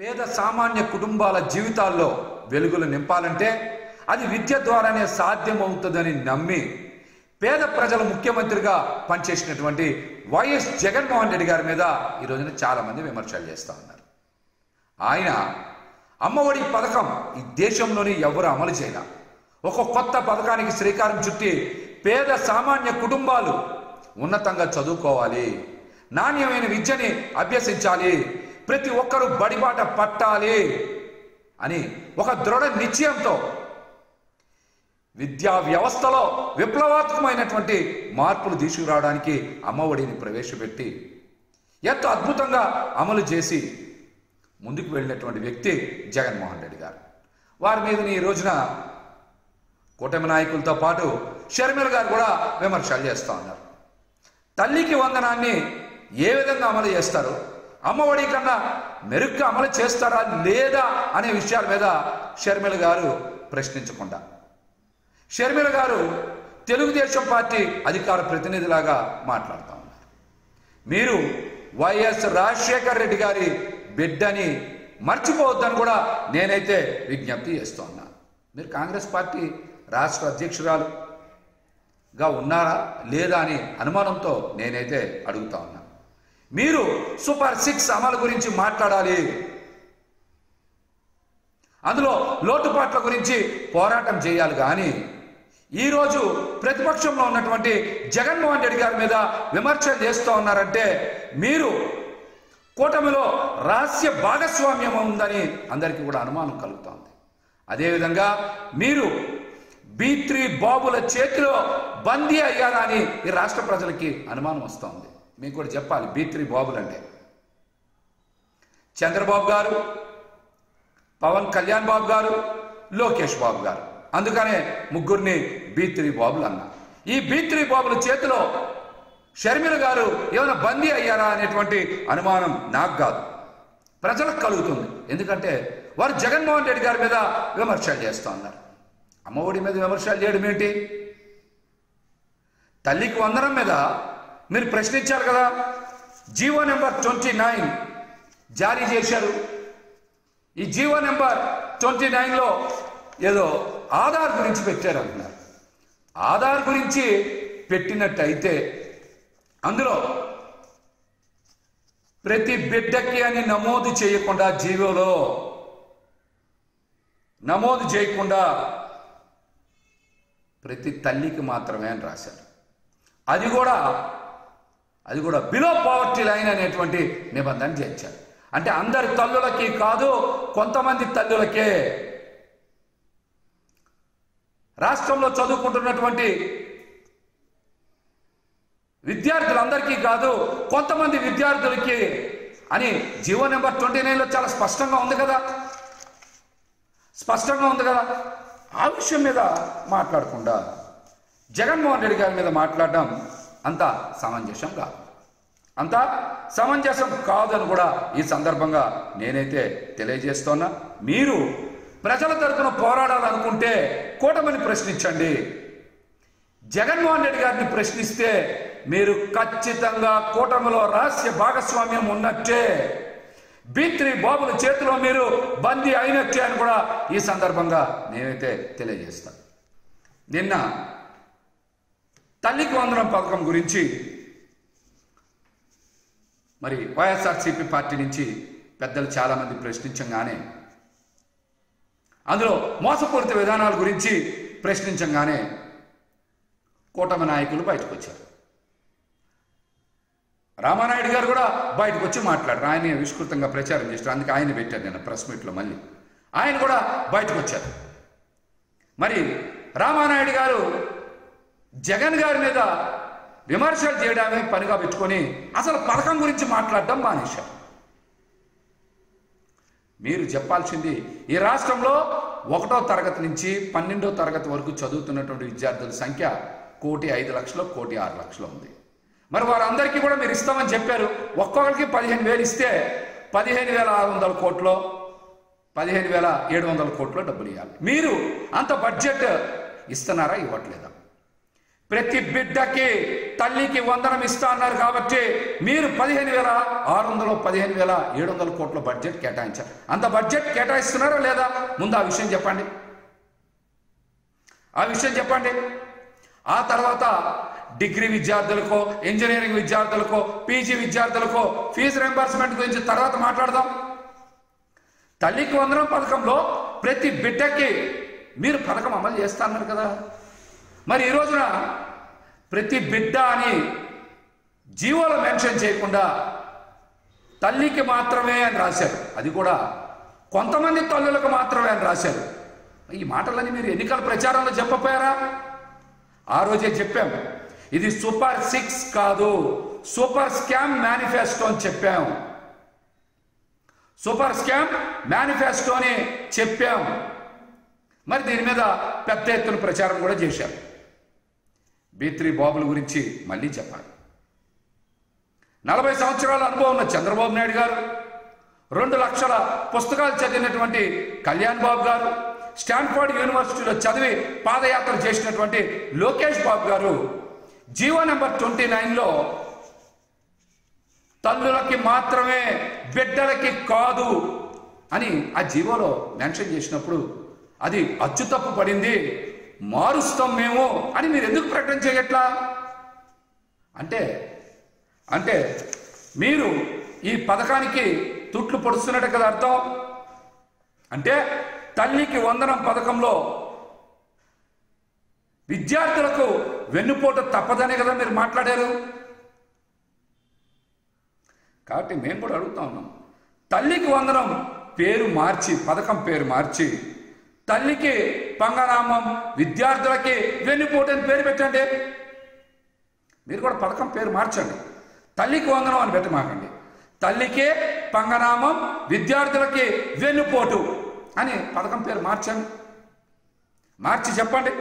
పేద సామాన్య కుటుంబాల జీవితాల్లో వెలుగులు నింపాలంటే అది విద్య ద్వారానే సాధ్యమవుతుందని నమ్మి పేద ప్రజల ముఖ్యమంత్రిగా పనిచేసినటువంటి వైఎస్ జగన్మోహన్ రెడ్డి గారి మీద ఈ రోజున చాలా మంది విమర్శలు చేస్తూ ఉన్నారు. ఆయన అమ్మఒడి పథకం ఈ దేశంలోని ఎవరు అమలు చేయాల, ఒక కొత్త పథకానికి శ్రీకారం చుట్టి పేద సామాన్య కుటుంబాలు ఉన్నతంగా చదువుకోవాలి, నాణ్యమైన విద్యని అభ్యసించాలి, ప్రతి ఒక్కరూ బడిబాట పట్టాలి అని ఒక దృఢ నిశ్చయంతో విద్యా వ్యవస్థలో విప్లవాత్మకమైనటువంటి మార్పులు తీసుకురావడానికి అమ్మఒడిని ప్రవేశపెట్టి ఎంతో అద్భుతంగా అమలు చేసి ముందుకు వెళ్ళినటువంటి వ్యక్తి జగన్మోహన్ రెడ్డి గారు. వారి మీద ఈ రోజున కూటమి నాయకులతో పాటు షర్మిల గారు కూడా విమర్శలు చేస్తూ ఉన్నారు. తల్లికి వందనాన్ని ఏ విధంగా అమలు చేస్తారు, అమ్మఒడి కన్నా మెరుగ్గా అమలు చేస్తారా లేదా అనే విషయాల మీద షర్మిల గారు ప్రశ్నించకుండా, షర్మిల గారు తెలుగుదేశం పార్టీ అధికార ప్రతినిధిలాగా మాట్లాడుతూ ఉన్నారు. మీరు వైఎస్ రాజశేఖర రెడ్డి గారి బిడ్డని మర్చిపోవద్దని కూడా నేనైతే విజ్ఞప్తి చేస్తూ ఉన్నాను. మీరు కాంగ్రెస్ పార్టీ రాష్ట్ర అధ్యక్షురాలుగా ఉన్నారా లేదా అని అనుమానంతో నేనైతే అడుగుతా ఉన్నాను. మీరు సూపర్ 6 అమలు గురించి మాట్లాడాలి, అందులో లోటుపాట్ల గురించి పోరాటం చేయాలి. కానీ ఈరోజు ప్రతిపక్షంలో ఉన్నటువంటి జగన్మోహన్ రెడ్డి గారి మీద విమర్శలు చేస్తూ ఉన్నారంటే మీరు కూటమిలో రహస్య భాగస్వామ్యం ఉందని అందరికీ కూడా అనుమానం కలుగుతోంది. అదేవిధంగా మీరు B3 బాబుల చేతిలో బందీ అయ్యారా అని ఈ రాష్ట్ర ప్రజలకి అనుమానం వస్తోంది. మీకు కూడా చెప్పాలి, B3 బాబులు అంటే చంద్రబాబు గారు, పవన్ కళ్యాణ్ బాబు గారు, లోకేష్ బాబు గారు. అందుకనే ముగ్గురిని B3 బాబులు అన్నా. ఈ B3 బాబుల చేతిలో షర్మిల గారు ఏమైనా బందీ అయ్యారా అనేటువంటి అనుమానం నాకు కాదు, ప్రజలకు కలుగుతుంది. ఎందుకంటే వారు జగన్మోహన్ రెడ్డి గారి మీద విమర్శలు చేస్తూ ఉన్నారు. అమ్మఒడి మీద విమర్శలు చేయడం ఏంటి? తల్లికి వందనం మీద మీరు ప్రశ్నించారు కదా. జీవో నెంబర్ 29 జారీ చేశారు. ఈ జీవో నెంబర్ 29లో ఏదో ఆధార్ గురించి పెట్టారంటున్నారు. ఆధార్ గురించి పెట్టినట్టయితే అందులో ప్రతి బిడ్డకి అని నమోదు చేయకుండా, జీవోలో నమోదు చేయకుండా ప్రతి తల్లికి మాత్రమే అని రాశారు. అది కూడా బిలో పావర్టీ లైన్ అనేటువంటి నిబంధన చేర్చారు. అంటే అందరి తల్లులకి కాదు, కొంతమంది తల్లులకే, రాష్ట్రంలో చదువుకుంటున్నటువంటి విద్యార్థులందరికీ కాదు, కొంతమంది విద్యార్థులకి అని జీవో నెంబర్ 29లో చాలా స్పష్టంగా ఉంది కదా. ఆ విషయం మీద మాట్లాడకుండా జగన్మోహన్ రెడ్డి గారి మీద మాట్లాడడం అంత సమంజసం కాదని కూడా ఈ సందర్భంగా నేనైతే తెలియజేస్తున్నా. మీరు ప్రజల తరపున పోరాడాలనుకుంటే కూటమిని ప్రశ్నించండి. జగన్మోహన్ రెడ్డి గారిని ప్రశ్నిస్తే మీరు ఖచ్చితంగా కూటమిలో రహస్య భాగస్వామ్యం ఉన్నట్టే, B3 బాబుల చేతిలో మీరు బందీ అయినట్టే అని కూడా ఈ సందర్భంగా నేనైతే తెలియజేస్తాను. నిన్న తల్లికి వందనం పథకం గురించి మరి వైఎస్ఆర్సీపీ పార్టీ నుంచి పెద్దలు చాలామంది ప్రశ్నించగానే, అందులో మోసపూరిత విధానాల గురించి ప్రశ్నించగానే కూటమి నాయకులు బయటకు వచ్చారు. రామానాయుడు గారు కూడా బయటకు వచ్చి మాట్లాడారు. ఆయన విస్తృతంగా ప్రచారం చేస్తారు. అందుకే ఆయన పెట్టారు నిన్న ప్రెస్ మీట్లో. మళ్ళీ ఆయన కూడా బయటకు వచ్చారు. మరి రామానాయుడు గారు జగన్ గారి మీద విమర్శలు చేయడమే పనిగా పెట్టుకొని అసలు పథకం గురించి మాట్లాడడం మానేశారు. మీరు చెప్పాల్సింది, ఈ రాష్ట్రంలో 1వ తరగతి నుంచి 12వ తరగతి వరకు చదువుతున్నటువంటి విద్యార్థుల సంఖ్య 1,05,00,000 1,06,00,000 ఉంది. మరి వారందరికీ కూడా మీరు ఇస్తామని చెప్పారు. ఒక్కొక్కరికి 15,000 ఇస్తే 15,600 కోట్లు 15,700 కోట్లు డబ్బులు ఇవ్వాలి. మీరు అంత బడ్జెట్ ఇస్తున్నారా, ఇవ్వట్లేదా? ప్రతి బిడ్డకి తల్లికి వందనం ఇస్తా అన్నారు కాబట్టి మీరు 15,600 15,700 కోట్ల బడ్జెట్ కేటాయించారు. అంత బడ్జెట్ కేటాయిస్తున్నారా లేదా? ముందు ఆ విషయం చెప్పండి. ఆ తర్వాత డిగ్రీ విద్యార్థులకో, ఇంజనీరింగ్ విద్యార్థులకో, పీజీ విద్యార్థులకో ఫీజు రింబర్స్మెంట్ గురించి తర్వాత మాట్లాడదాం. తల్లికి వందనం పథకంలో ప్రతి బిడ్డకి మీరు పథకం అమలు చేస్తా అన్నారు కదా. మరి ఈ రోజున ప్రతి బిడ్డ అని జీవోలో మెన్షన్ చేయకుండా తల్లికి మాత్రమే అని రాశారు. అది కూడా కొంతమంది తల్లులకు మాత్రమే అని రాశారు. ఈ మాటలని మీరు ఎన్నికల ప్రచారంలో చెప్పపోయారా? ఆ రోజే చెప్పాము, ఇది సూపర్ 6 కాదు, సూపర్ స్కామ్ మేనిఫెస్టో అని చెప్పాం. సూపర్ స్కామ్ మేనిఫెస్టో అని చెప్పాం. మరి దీని మీద పెద్ద ఎత్తున ప్రచారం కూడా చేశారు. B3 బాబుల గురించి మళ్ళీ చెప్పాలి. 40 సంవత్సరాల అనుభవం ఉన్న చంద్రబాబు నాయుడు గారు, 2 లక్షల పుస్తకాలు చదివినటువంటి కళ్యాణ్ బాబు గారు, స్టాన్ఫోర్డ్ యూనివర్సిటీలో చదివి పాదయాత్ర చేసినటువంటి లోకేష్ బాబు గారు జీవో నెంబర్ 29లో తల్లులకి మాత్రమే, బిడ్డలకి కాదు అని ఆ జీవోలో మెన్షన్ చేసినప్పుడు అది అచ్చుతప్పు పడింది, మారుస్తాం మేము అని మీరు ఎందుకు ప్రకటన చేయట్లా? అంటే మీరు ఈ పథకానికి తుట్లు పొడుస్తున్నట్టు కదా అర్థం. అంటే తల్లికి వందనం పథకంలో విద్యార్థులకు వెన్నుపోటు తప్పదనే కదా మీరు మాట్లాడారు. కాబట్టి మేము కూడా అడుగుతా ఉన్నాం, తల్లికి వందనం పేరు మార్చి, పథకం పేరు మార్చి తల్లికి పంగనామం, విద్యార్థులకి వెన్నుపోటు అని పేరు పెట్టండి. మీరు కూడా పథకం పేరు మార్చండి. తల్లికి వందనం అని పెట్టమాకండి. తల్లికి పంగనామం, విద్యార్థులకి వెన్నుపోటు అని పథకం పేరు మార్చండి. మార్చి చెప్పండి.